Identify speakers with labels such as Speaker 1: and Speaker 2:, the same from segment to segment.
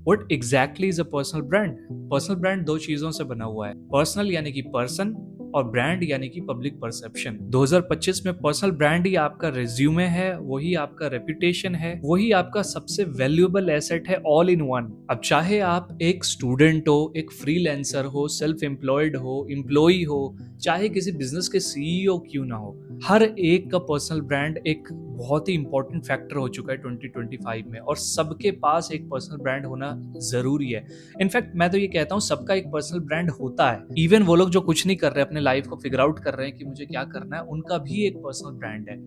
Speaker 1: What exactly is a personal brand? Personal brand दो चीजों से बना हुआ है, पर्सनल यानी कि पर्सन और ब्रांड यानी कि पब्लिक परसेप्शन। 2025 में पर्सनल ब्रांड ही आपका रिज्यूमे है, वही आपका रेपुटेशन है, वही आपका सबसे वैल्यूएबल एसेट है, ऑल इन वन। अब चाहे आप एक स्टूडेंट हो, एक फ्रीलांसर हो, सेल्फ एम्प्लॉयड हो, एम्प्लॉई हो, चाहे किसी बिजनेस के सीईओ क्यों ना हो, हर एक का पर्सनल ब्रांड एक बहुत ही इंपॉर्टेंट फैक्टर हो चुका है 2025 में, और सबके पास एक पर्सनल ब्रांड होना जरूरी है। इनफैक्ट मैं तो ये कहता हूँ सबका एक पर्सनल ब्रांड होता है। इवन वो लोग जो कुछ नहीं कर रहे, अपने लाइफ को फिगर आउट कर रहे हैं कि मुझे क्या करना है, उनका भी एक पर्सनल ब्रांड है।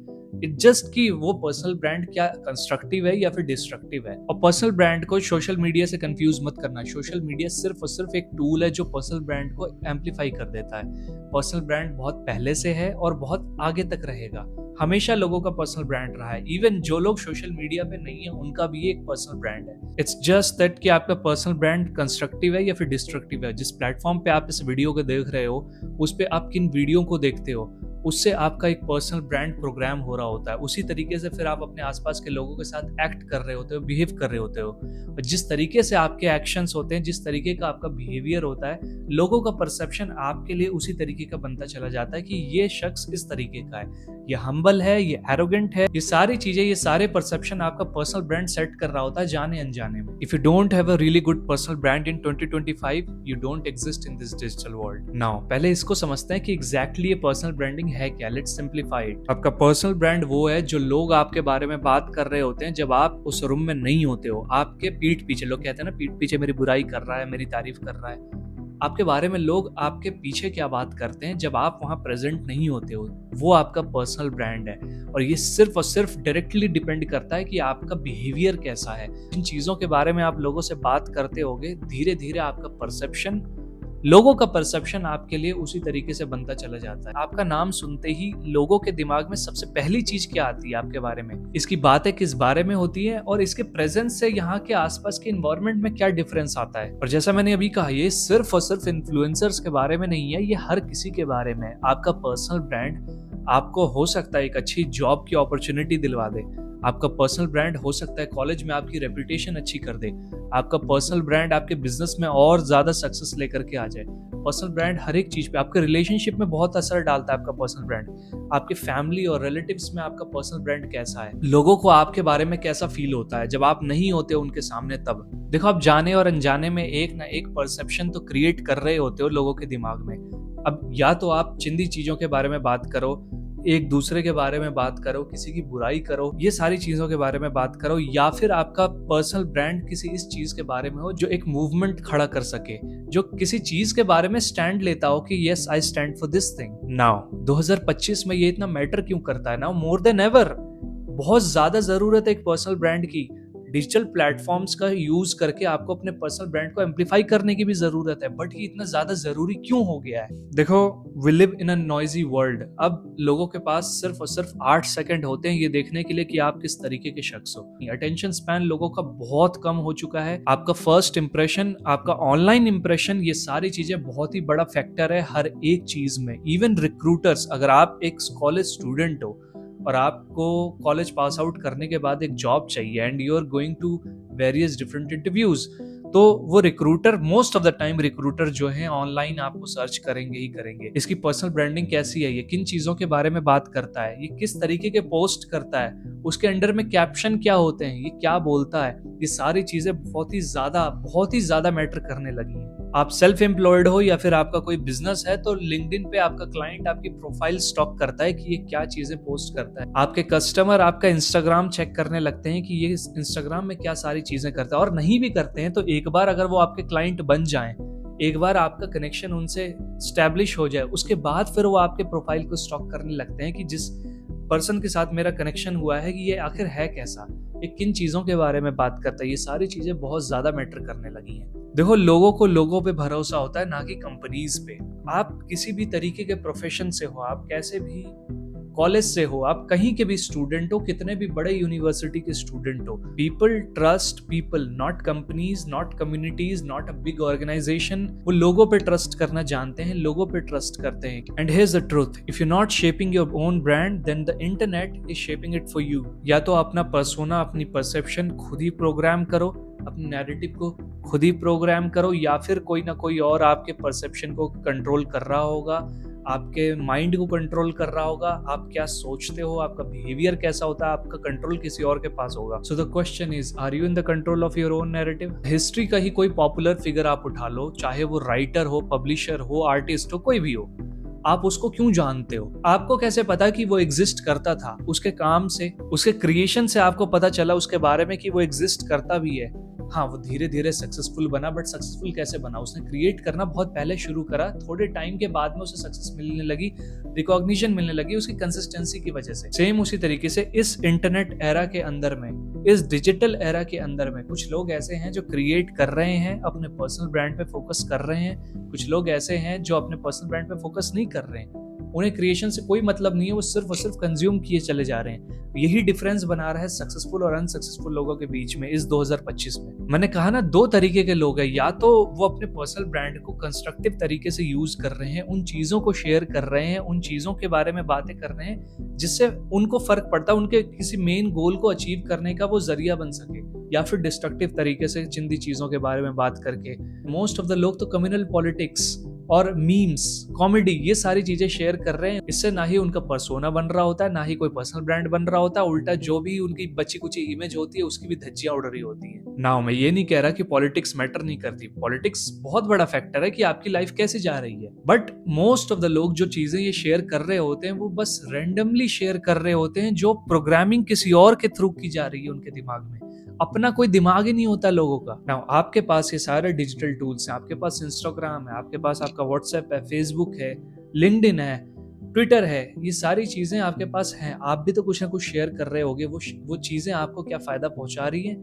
Speaker 1: इट जस्ट कि वो पर्सनल ब्रांड क्या कंस्ट्रक्टिव है या फिर डिस्ट्रक्टिव है। और पर्सनल ब्रांड को सोशल मीडिया से कंफ्यूज मत करना। सोशल मीडिया सिर्फ और सिर्फ एक टूल है जो पर्सनल ब्रांड को एम्पलीफाई कर देता है। पर्सनल ब्रांड बहुत पहले से है और बहुत आगे तक रहेगा। हमेशा लोगों का पर्सनल ब्रांड रहा है। इवन जो लोग सोशल मीडिया पे नहीं है उनका भी एक पर्सनल ब्रांड है। इट्स जस्ट दैट कि आपका पर्सनल ब्रांड कंस्ट्रक्टिव है या फिर डिस्ट्रक्टिव है। जिस प्लेटफॉर्म पे आप इस वीडियो को देख रहे हो, उस पे आप किन वीडियो को देखते हो, उससे आपका एक पर्सनल ब्रांड प्रोग्राम हो रहा होता है। उसी तरीके से फिर आप अपने आसपास के लोगों के साथ एक्ट कर रहे होते हो, बिहेव कर रहे होते हो, और जिस तरीके से आपके एक्शंस होते हैं, जिस तरीके का आपका बिहेवियर होता है, लोगों का परसेप्शन आपके लिए उसी तरीके का बनता चला जाता है कि ये शख्स इस तरीके का है, ये हम्बल है, ये एरोगेंट है। ये सारी चीजें, ये सारे परसेप्शन आपका पर्सनल ब्रांड सेट कर रहा होता है जाने अनजाने में। If you don't have a really good personal brand in 2025, you don't exist in this digital world. Now पहले इसको समझते हैं कि एग्जैक्टली ये पर्सनल ब्रांडिंग है क्या। Let's simplify it. आपका पर्सनल ब्रांड वो है जो लोग आपके बारे में बात कर रहे होते हैं जब आप उस रूम में नहीं होते हो। आपके पीठ पीछे, लोग कहते हैं ना पीठ पीछे मेरी बुराई कर रहा है, मेरी तारीफ कर रहा है। आपके बारे में लोग आपके पीछे क्या बात करते हैं जब आप वहां प्रेजेंट नहीं होते हो, वो आपका पर्सनल ब्रांड है। और ये सिर्फ और सिर्फ डायरेक्टली डिपेंड करता है कि आपका बिहेवियर कैसा है। जिन चीजों के बारे में आप लोगों से बात करते होगे, धीरे धीरे आपका परसेप्शन, लोगों का परसेप्शन आपके लिए उसी तरीके से बनता चला जाता है। आपका नाम सुनते ही लोगों के दिमाग में सबसे पहली चीज क्या आती है आपके बारे में, इसकी बातें किस बारे में होती है, और इसके प्रेजेंस से यहाँ के आसपास के इन्वायरमेंट में क्या डिफरेंस आता है। और जैसा मैंने अभी कहा, ये सिर्फ और सिर्फ इन्फ्लुएंसर्स के बारे में नहीं है, ये हर किसी के बारे में। आपका पर्सनल ब्रांड आपको हो सकता है एक अच्छी जॉब की अपॉर्चुनिटी दिलवा दे। आपका पर्सनल ब्रांड हो सकता है कॉलेज में आपकी रेपुटेशन अच्छी कर दे। आपका पर्सनल ब्रांड आपके बिजनेस में और ज्यादा सक्सेस लेकर के आ जाए। पर्सनल ब्रांड हर एक चीज पे, आपके रिलेशनशिप में बहुत असर डालता है आपका पर्सनल ब्रांड। आपके फैमिली और रिलेटिव्स में आपका पर्सनल ब्रांड कैसा है, लोगों को आपके बारे में कैसा फील होता है जब आप नहीं होते उनके सामने। तब देखो, आप जाने और अनजाने में एक ना एक परसेप्शन तो क्रिएट कर रहे होते हो लोगों के दिमाग में। अब या तो आप चिंदी चीजों के बारे में बात करो, एक दूसरे के बारे में बात करो, किसी की बुराई करो, ये सारी चीजों के बारे में बात करो, या फिर आपका पर्सनल ब्रांड किसी इस चीज के बारे में हो जो एक मूवमेंट खड़ा कर सके, जो किसी चीज के बारे में स्टैंड लेता हो कि yes I stand for this thing. Now 2025 में ये इतना मैटर क्यों करता है? नाउ मोर देन एवर बहुत ज्यादा जरूरत है एक पर्सनल ब्रांड की। डिजिटल प्लेटफॉर्म्स का यूज करके आपको अपने पर्सनल ब्रांड को एम्पलीफाई करने की भी जरूरत है, बट ये इतना ज्यादा जरूरी क्यों हो गया है? देखो, we live in a noisy world. अब लोगों के पास सिर्फ और सिर्फ 8 सेकंड होते हैं ये देखने के लिए कि आप किस तरीके के शख्स हो। अटेंशन स्पैन लोगों का बहुत कम हो चुका है। आपका फर्स्ट इंप्रेशन, आपका ऑनलाइन इंप्रेशन, ये सारी चीजें बहुत ही बड़ा फैक्टर है हर एक चीज में। इवन रिक्रूटर्स, अगर आप एक कॉलेज स्टूडेंट हो और आपको कॉलेज पास आउट करने के बाद एक जॉब चाहिए and you are going to various different interviews, तो वो recruiter, most of the time recruiter जो है ऑनलाइन आपको सर्च करेंगे ही करेंगे। इसकी पर्सनल ब्रांडिंग कैसी है, ये किन चीजों के बारे में बात करता है, ये किस तरीके के पोस्ट करता है, उसके अंडर में कैप्शन क्या होते हैं, ये क्या बोलता है, ये सारी चीजें बहुत ही ज्यादा मैटर करने लगी हैं। आप सेल्फ एम्प्लॉयड हो या फिर आपका कोई बिजनेस है, तो लिंक्डइन पे आपका क्लाइंट आपकी प्रोफाइल स्टॉक करता है कि ये क्या चीजें पोस्ट करता है। आपके कस्टमर आपका इंस्टाग्राम चेक करने लगते हैं कि ये इंस्टाग्राम में क्या सारी चीजें करता है। और नहीं भी करते हैं तो एक बार अगर वो आपके क्लाइंट बन जाएं, एक बार आपका कनेक्शन उनसे स्टैब्लिश हो जाए, उसके बाद फिर वो आपके प्रोफाइल को स्टॉक करने लगते हैं कि जिस पर्सन के साथ मेरा कनेक्शन हुआ है कि ये आखिर है कैसा, ये किन चीजों के बारे में बात करता है। ये सारी चीजें बहुत ज्यादा मैटर करने लगी हैं। देखो, लोगों को लोगों पे भरोसा होता है, ना कि कंपनीज पे। आप किसी भी तरीके के प्रोफेशन से हो, आप कैसे भी कॉलेज से हो, आप कहीं के भी स्टूडेंट हो, कितने भी बड़े यूनिवर्सिटी के स्टूडेंट हो, people trust people, not companies, not communities, not a big organisation. वो लोगों पे ट्रस्ट करना जानते हैं, लोगों पे ट्रस्ट करते हैं। And here's the truth, if you not shaping your own brand then the internet is shaping it for you. या तो अपना पर्सोना, अपनी परसेप्शन खुद ही प्रोग्राम करो, अपने नैरेटिव को खुद ही प्रोग्राम करो, या फिर कोई ना कोई और आपके परसेप्शन को कंट्रोल कर रहा होगा, आपके माइंड को कंट्रोल कर रहा होगा। आप क्या सोचते हो, आपका बिहेवियर कैसा होता है, आपका कंट्रोल किसी और के पास होगा। So the question is, are you in the control of your own narrative? History का ही कोई पॉपुलर फिगर आप उठा लो, चाहे वो राइटर हो, पब्लिशर हो, आर्टिस्ट हो, कोई भी हो, आप उसको क्यों जानते हो? आपको कैसे पता कि वो एग्जिस्ट करता था? उसके काम से, उसके क्रिएशन से आपको पता चला उसके बारे में कि वो एग्जिस्ट करता भी है। हाँ, वो धीरे धीरे सक्सेसफुल बना, बट सक्सेसफुल कैसे बना? उसने क्रिएट करना बहुत पहले शुरू करा, थोड़े टाइम के बाद में उसे सक्सेस मिलने लगी, रिकॉग्निशन मिलने लगी उसकी कंसिस्टेंसी की वजह से। सेम उसी तरीके से इस इंटरनेट एरा के अंदर में, इस डिजिटल एरा के अंदर में कुछ लोग ऐसे हैं जो क्रिएट कर रहे हैं, अपने पर्सनल ब्रांड पे फोकस कर रहे हैं। कुछ लोग ऐसे हैं जो अपने पर्सनल ब्रांड पे फोकस नहीं कर रहे हैं, उन्हें क्रिएशन से कोई मतलब नहीं है, वो सिर्फ और सिर्फ कंज्यूम किए चले जा रहे हैं। यही डिफरेंस बना रहा है सक्सेसफुल और अनसक्सेसफुल लोगों के बीच में इस 2025 में। मैंने कहा ना, दो तरीके के लोग हैं, या तो वो अपने पर्सनल ब्रांड को कंस्ट्रक्टिव तरीके से यूज कर रहे हैं, उन चीजों को शेयर कर रहे हैं, उन चीजों के बारे में बातें कर रहे हैं जिससे उनको फर्क पड़ता है, उनके किसी मेन गोल को अचीव करने का वो जरिया बन सके, या फिर डिस्ट्रक्टिव तरीके से चिंदी चीजों के बारे में बात करके। मोस्ट ऑफ द लोग तो कम्युनल पॉलिटिक्स और मीम्स, कॉमेडी, ये सारी चीजें शेयर कर रहे हैं। इससे ना ही उनका पर्सोना बन रहा होता है, ना ही कोई पर्सनल ब्रांड बन रहा होता है, उल्टा जो भी उनकी बची कुची इमेज होती है उसकी भी धज्जियां उड़ रही होती है। नाउ मैं ये नहीं कह रहा कि पॉलिटिक्स मैटर नहीं करती, पॉलिटिक्स बहुत बड़ा फैक्टर है कि आपकी लाइफ कैसे जा रही है, बट मोस्ट ऑफ द लोग जो चीजें ये शेयर कर रहे होते हैं वो बस रैंडमली शेयर कर रहे होते हैं, जो प्रोग्रामिंग किसी और के थ्रू की जा रही है उनके दिमाग में। अपना कोई दिमाग ही नहीं होता लोगों का। नाउ आपके पास ये सारे डिजिटल टूल्स हैं, आपके पास इंस्टाग्राम है, आपके पास आपका व्हाट्सएप है, फेसबुक है, लिंक्डइन है, ट्विटर है, ये सारी चीजें आपके पास हैं। आप भी तो कुछ ना कुछ शेयर कर रहे होगे। वो चीजें आपको क्या फायदा पहुंचा रही है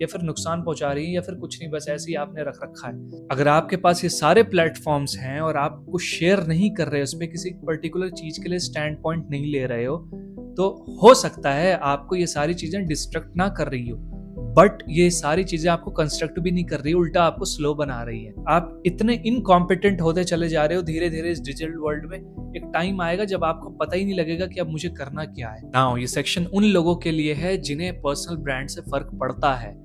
Speaker 1: या फिर नुकसान पहुंचा रही है, या फिर कुछ नहीं, बस ऐसे ही आपने रख रखा है। अगर आपके पास ये सारे प्लेटफॉर्म्स हैं और आप कुछ शेयर नहीं कर रहे, उसमें किसी पर्टिकुलर चीज के लिए स्टैंड पॉइंट नहीं ले रहे हो, तो हो सकता है आपको ये सारी चीजें डिस्ट्रक्ट ना कर रही हो, बट ये सारी चीजें आपको कंस्ट्रक्ट भी नहीं कर रही, उल्टा आपको स्लो बना रही है। आप इतने इनकॉम्पिटेंट होते चले जा रहे हो धीरे धीरे इस डिजिटल वर्ल्ड में। एक टाइम आएगा जब आपको पता ही नहीं लगेगा कि अब मुझे करना क्या है। नाउ ये सेक्शन उन लोगों के लिए है जिन्हें पर्सनल ब्रांड से फर्क पड़ता है।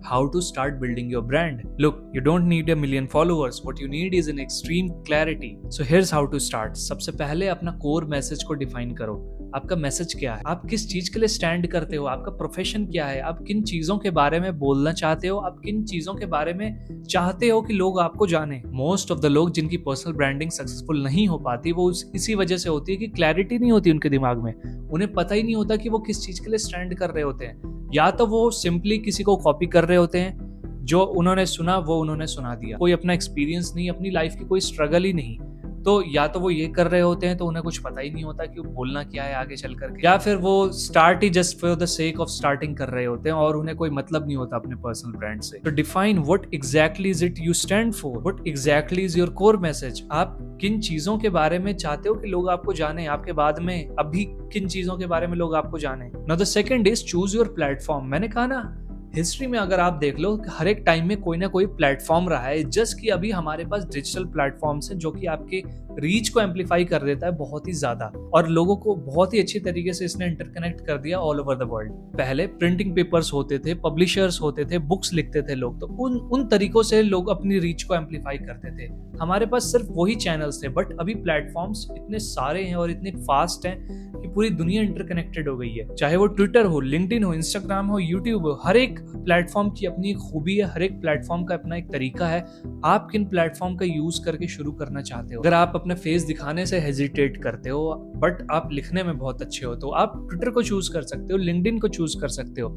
Speaker 1: How to start building your brand. Look, you don't need a million followers. What you need is an extreme clarity. So here's how to start. सबसे पहले अपना कोर मैसेज को डिफाइन करो। आपका मैसेज क्या है? आप किस चीज के लिए स्टैंड करते हो? आपका प्रोफेशन क्या है? आप किन चीजों के बारे में बोलना चाहते हो? आप किन चीजों के बारे में चाहते हो कि लोग आपको जाने? मोस्ट ऑफ द लोग जिनकी पर्सनल ब्रांडिंग सक्सेसफुल नहीं हो पाती, वो इसी वजह से होती है कि क्लैरिटी नहीं होती उनके दिमाग में। उन्हें पता ही नहीं होता कि वो किस चीज के लिए स्टैंड कर रहे होते हैं। या तो वो सिंपली किसी को कॉपी कर रहे होते हैं, जो उन्होंने सुना वो उन्होंने सुना दिया, कोई अपना एक्सपीरियंस नहीं, अपनी लाइफ की कोई स्ट्रगल ही नहीं। तो या तो वो ये कर रहे होते हैं तो उन्हें कुछ पता ही नहीं होता कि वो बोलना क्या है आगे चल करके, या फिर वो start he just for the sake of starting कर रहे होते हैं और उन्हें कोई मतलब नहीं होता अपने पर्सनल ब्रांड से। तो define what exactly is it you stand for, what exactly is your core message. आप किन चीजों के बारे में चाहते हो कि लोग आपको जाने, आपके बाद में अभी किन चीजों के बारे में लोग आपको जाने। Now the second is choose your platform. मैंने कहा ना, हिस्ट्री में अगर आप देख लो, हर एक टाइम में कोई ना कोई प्लेटफॉर्म रहा है। जस्ट कि अभी हमारे पास डिजिटल प्लेटफॉर्म्स हैं जो कि आपके रीच को एम्पलीफाई कर देता है बहुत ही ज्यादा, और लोगों को बहुत ही अच्छी तरीके से इसने इंटरकनेक्ट कर दिया ऑल ओवर द वर्ल्ड। पहले प्रिंटिंग पेपर्स होते थे, पब्लिशर्स होते थे, बुक्स लिखते थे लोग, तो उन तरीकों से लोग अपनी रीच को एम्पलीफाई करते थे। हमारे पास सिर्फ वही चैनल्स थे, बट अभी प्लेटफॉर्म्स इतने सारे हैं और इतने फास्ट हैं कि पूरी दुनिया इंटरकनेक्टेड हो गई है। चाहे वो ट्विटर हो, लिंक्डइन हो, इंस्टाग्राम हो, यूट्यूब हो, हर एक प्लेटफॉर्म की अपनी एक खूबी है, हर एक प्लेटफॉर्म का अपना एक तरीका है। आप किन प्लेटफॉर्म का यूज करके शुरू करना चाहते हो? अगर आप अपने फेस दिखाने से हेजिटेट करते हो बट आप लिखने में बहुत अच्छे हो, तो आप ट्विटर को चूज कर सकते हो, लिंक्डइन को चूज कर सकते हो।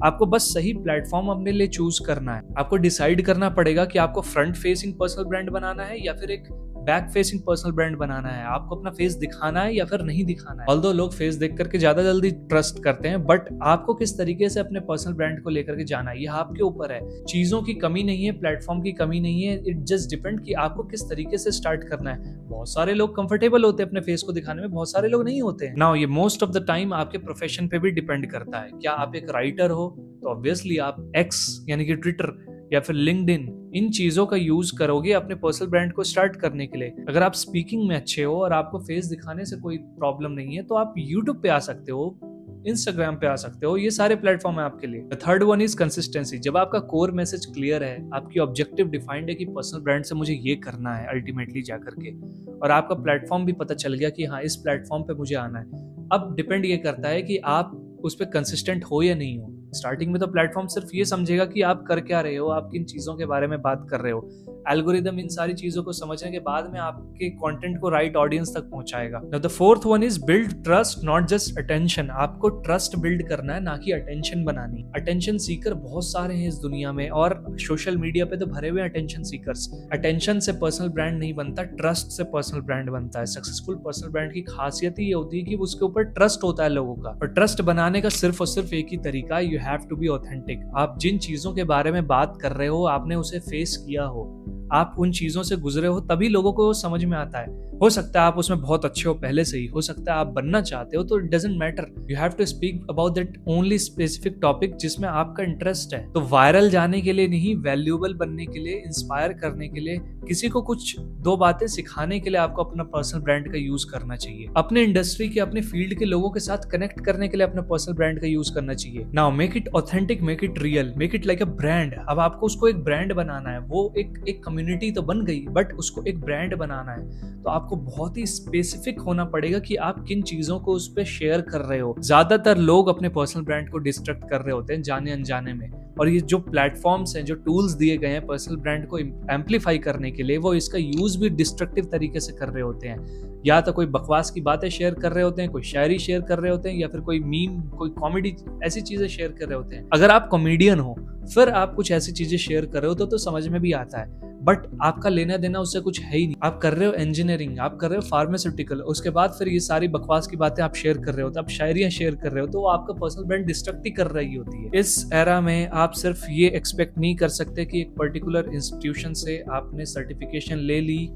Speaker 1: आपको बस सही प्लेटफॉर्म अपने लिए चूज करना है। आपको डिसाइड करना पड़ेगा कि आपको फ्रंट फेसिंग पर्सनल ब्रांड बनाना है या फिर एक बैक फेसिंग पर्सनल ब्रांड बनाना है, आपको अपना फेस दिखाना है या फिर नहीं दिखाना है। ऑल्दो लोग फेस देख करके ज्यादा जल्दी ट्रस्ट करते हैं, बट आपको किस तरीके से अपने पर्सनल ब्रांड को लेकर के जाना है ये आपके ऊपर है। चीजों की कमी नहीं है, प्लेटफॉर्म की कमी नहीं है, इट जस्ट डिपेंड कि आपको किस तरीके से स्टार्ट करना है। बहुत सारे लोग कंफर्टेबल होते हैं अपने फेस को दिखाने में, बहुत सारे लोग नहीं होते हैं। नाउ ये मोस्ट ऑफ द टाइम आपके प्रोफेशन पे भी डिपेंड करता है। क्या आप एक राइटर हो तो ऑब्वियसली आप एक्स यानी कि ट्विटर या फिर लिंक्डइन इन चीजों का यूज करोगे अपने पर्सनल ब्रांड को स्टार्ट करने के लिए। अगर आप स्पीकिंग में अच्छे हो और आपको फेस दिखाने से कोई प्रॉब्लम नहीं है तो आप यूट्यूब पे आ सकते हो, इंस्टाग्राम पे आ सकते हो, ये सारे प्लेटफॉर्म है आपके लिए। Third one is consistency. जब आपका कोर मैसेज क्लियर है, आपकी ऑब्जेक्टिव डिफाइंड है कि पर्सनल ब्रांड से मुझे ये करना है अल्टीमेटली जाकर के, और आपका प्लेटफॉर्म भी पता चल गया कि हाँ इस प्लेटफॉर्म पे मुझे आना है, अब डिपेंड ये करता है कि आप उस पर कंसिस्टेंट हो या नहीं हो। स्टार्टिंग में तो प्लेटफॉर्म सिर्फ ये समझेगा कि आप कर क्या रहे हो, आप किन चीजों के बारे में बात कर रहे हो। एल्गोरिदम इन सारी चीजों को समझने के बाद में आपके कंटेंट को राइट ऑडियंस तक पहुंचाएगा। The fourth one is build trust not just attention. आपको ट्रस्ट बिल्ड करना है, ना कि अटेंशन बनानी। अटेंशन सीकर बहुत सारे हैं इस दुनिया में और सोशल मीडिया पे तो भरे हुए अटेंशन सीकर्स। अटेंशन से पर्सनल ब्रांड नहीं बनता, ट्रस्ट से पर्सनल ब्रांड बनता है। सक्सेसफुल पर्सनल ब्रांड की खासियत ही ये होती है कि उसके ऊपर ट्रस्ट होता है लोगों का, और ट्रस्ट बनाने का सिर्फ और सिर्फ एक ही तरीका, you have to be authentic. आप जिन चीजों के बारे में बात कर रहे हो, आपने उसे फेस किया हो, आप उन चीजों से गुजरे हो, तभी लोगों को समझ में आता है। हो सकता है आप उसमें बहुत अच्छे हो पहले से ही, हो सकता है आप बनना चाहते हो, तो it doesn't matter. You have to speak about that only specific topic जिसमें आपका इंटरेस्ट है। तो वायरल जाने के लिए नहीं, वैल्यूएबल बनने के लिए, इंस्पायर करने के लिए, किसी को कुछ दो बातें सिखाने के लिए आपको अपना पर्सनल ब्रांड का यूज करना चाहिए। अपने इंडस्ट्री के, अपने फील्ड के लोगों के साथ कनेक्ट करने के लिए अपना पर्सनल ब्रांड का यूज करना चाहिए। Now make it authentic, make it real, make it like a brand. अब आपको उसको एक ब्रांड बनाना है। वो एक कम्युनिटी तो बन गई, बट उसको एक ब्रांड बनाना है तो आपको बहुत ही स्पेसिफिक होना पड़ेगा कि आप किन चीजों को उस पर शेयर कर रहे हो। ज्यादातर लोग अपने पर्सनल ब्रांड को डिस्ट्रक्ट कर रहे होते हैं जाने अनजाने में, और ये जो प्लेटफॉर्म्स हैं, जो टूल्स दिए गए हैं पर्सनल ब्रांड को एम्पलीफाई करने के लिए, वो इसका यूज भी डिस्ट्रक्टिव तरीके से कर रहे होते हैं। या तो कोई बकवास की बातें शेयर कर रहे होते हैं, कोई शायरी शेयर कर रहे होते हैं, या फिर कोई मीम, कोई कॉमेडी, ऐसी चीजें शेयर कर रहे होते हैं। अगर आप कॉमेडियन हो फिर आप कुछ ऐसी चीजें शेयर कर रहे हो तो समझ में भी आता है, बट आपका लेना देना उससे कुछ है ही नहीं। आप कर रहे हो इंजीनियरिंग, आप कर रहे हो फार्मास्यूटिकल, उसके बाद फिर ये सारी बकवास की बातें आप शेयर कर रहे हो, तो आप शायरियां शेयर कर रहे हो, तो वो आपका पर्सनल ब्रांड डिस्ट्रक्ट ही कर रही होती है। इस एरा में आप सिर्फ ये एक्सपेक्ट नहीं कर सकते कि एक पर्टिकुलर इंस्टीट्यूशन से आपने सर्टिफिकेशन ले ली,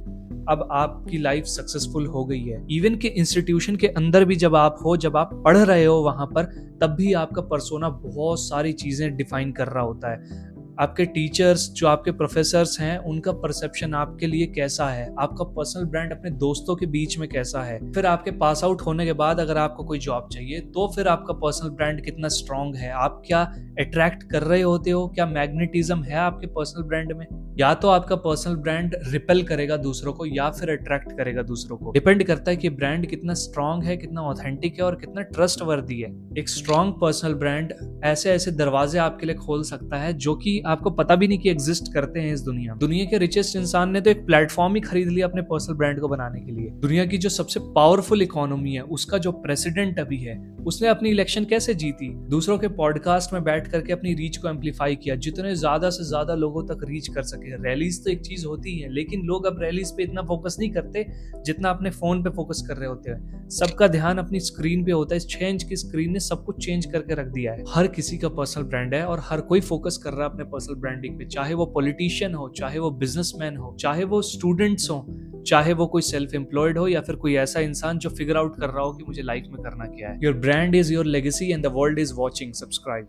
Speaker 1: अब आपकी लाइफ सक्सेसफुल हो गई है। इवन के इंस्टीट्यूशन के अंदर भी जब आप हो, जब आप पढ़ रहे हो वहां पर, तब भी आपका पर्सोना बहुत सारी चीजें डिफाइन कर रहा होता है। आपके टीचर्स, जो आपके प्रोफेसर्स हैं, उनका परसेप्शन आपके लिए कैसा है, आपका पर्सनल ब्रांड अपने दोस्तों के बीच में कैसा है, फिर आपके पास आउट होने के बाद अगर आपको कोई जॉब चाहिए तो फिर आपका पर्सनल ब्रांड कितना स्ट्रांग है, आप क्या अट्रैक्ट कर रहे होते हो, क्या मैग्नेटिज्म है आपके पर्सनल ब्रांड में। या तो आपका पर्सनल ब्रांड रिपेल करेगा दूसरों को या फिर अट्रैक्ट करेगा दूसरों को। डिपेंड करता है कि ब्रांड कितना स्ट्रांग है, कितना ऑथेंटिक है और कितना ट्रस्टवर्दी है। एक स्ट्रांग पर्सनल ब्रांड ऐसे ऐसे दरवाजे आपके लिए खोल सकता है जो कि आपको पता भी नहीं कि एग्जिस्ट करते हैं इस दुनिया। दुनिया के रिचेस्ट इंसान ने तो एक प्लेटफॉर्म ही खरीद लिया अपने पर्सनल ब्रांड को बनाने के लिए। दुनिया की जो सबसे पावरफुल इकोनॉमी है, उसका जो प्रेसिडेंट अभी है, उसने अपनी इलेक्शन कैसे जीती? दूसरों के पॉडकास्ट में बैठ करके अपनी रीच को एम्पलीफाई किया, जितने ज्यादा से ज्यादा लोगों तक रीच कर सके। रैलीज तो एक चीज होती है, लेकिन लोग अब रैलीज पे इतना फोकस नहीं करते जितना अपने फोन पे फोकस कर रहे होते हैं। सबका ध्यान अपनी स्क्रीन पे होता है। इस 6 इंच की स्क्रीन ने सब कुछ चेंज करके रख दिया है। हर किसी का पर्सनल ब्रांड है और हर कोई फोकस कर रहा है अपने पर्सनल ब्रांडिंग पे, चाहे वो पॉलिटिशियन हो, चाहे वो बिजनेसमैन हो, चाहे वो स्टूडेंट्स हो, चाहे वो कोई सेल्फ एम्प्लॉयड हो, या फिर कोई ऐसा इंसान जो फिगर आउट कर रहा हो कि मुझे लाइफ में करना क्या है। Your brand is your legacy and the world is watching. Subscribe.